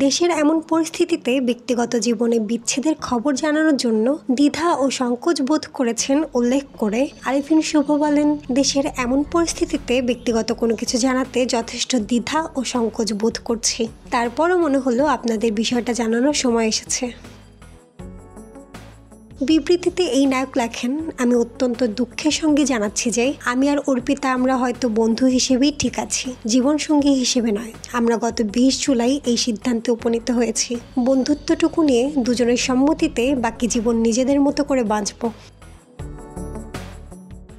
দেশের এমন পরিস্থিতিতে ব্যক্তিগত জীবনে বিচ্ছেদের খবর জানানোর জন্য দ্বিধা ও সংকোচ বোধ করেছেন উল্লেখ করে আরিফিন শুভ বলেন, দেশের এমন পরিস্থিতিতে ব্যক্তিগত কোনো কিছু জানাতে যথেষ্ট দ্বিধা ও সংকোচ বোধ করছি। তারপরও মনে হলো আপনাদের বিষয়টা জানানোর সময় এসেছে। বিবৃতিতে এই নায়ক লেখেন, আমি অত্যন্ত দুঃখের সঙ্গে জানাচ্ছি যে আমি আর অর্পিতা আমরা হয়তো বন্ধু হিসেবেই ঠিক আছি, জীবনসঙ্গী হিসেবে নয়। আমরা গত 20 জুলাই এই সিদ্ধান্তে উপনীত হয়েছি। বন্ধুত্বটুকু নিয়ে দুজনের সম্মতিতে বাকি জীবন নিজেদের মতো করে বাঁচব।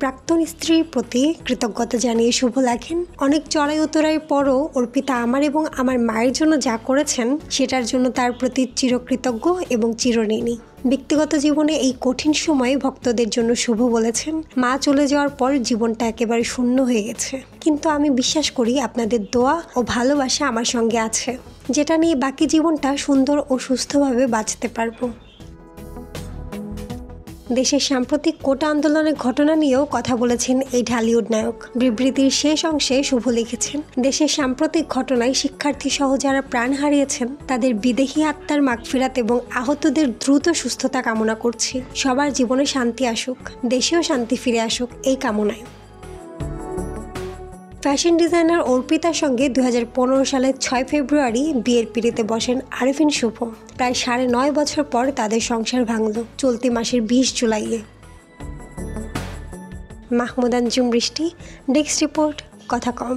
প্রাক্তন স্ত্রীর প্রতি কৃতজ্ঞতা জানিয়ে শুভ লেখেন, অনেক চড়াই উতরাইয়ের পরও অর্পিতা আমার এবং আমার মায়ের জন্য যা করেছেন সেটার জন্য তার প্রতি চিরকৃতজ্ঞ এবং চিরঋণী। ব্যক্তিগত জীবনে এই কঠিন সময়ে ভক্তদের জন্য শুভ বলেছেন, মা চলে যাওয়ার পর জীবনটা একেবারে শূন্য হয়ে গেছে, কিন্তু আমি বিশ্বাস করি আপনাদের দোয়া ও ভালোবাসা আমার সঙ্গে আছে, যেটা নিয়ে বাকি জীবনটা সুন্দর ও সুস্থভাবে বাঁচতে পারবো। দেশের সাম্প্রতিক কোটা আন্দোলনের ঘটনা নিয়েও কথা বলেছেন এই ঢালিউড নায়ক। বিবৃতির শেষ অংশে শুভ লিখেছেন, দেশের সাম্প্রতিক ঘটনায় শিক্ষার্থী সহ যারা প্রাণ হারিয়েছেন তাদের বিদেহী আত্মার মাগফিরাত এবং আহতদের দ্রুত সুস্থতা কামনা করছি। সবার জীবনে শান্তি আসুক, দেশেও শান্তি ফিরে আসুক এই কামনায়। ফ্যাশন ডিজাইনার অর্পিতার সঙ্গে 2015 সালের 6 ফেব্রুয়ারি বিয়ের পিঁড়িতে বসেন আরিফিন শুভ। প্রায় 9.5 বছর পর তাদের সংসার ভাঙল চলতি মাসের 20 জুলাইয়ে। মাহমুদ আনজুম বৃষ্টি, ডেস্ক রিপোর্ট, কথা কম।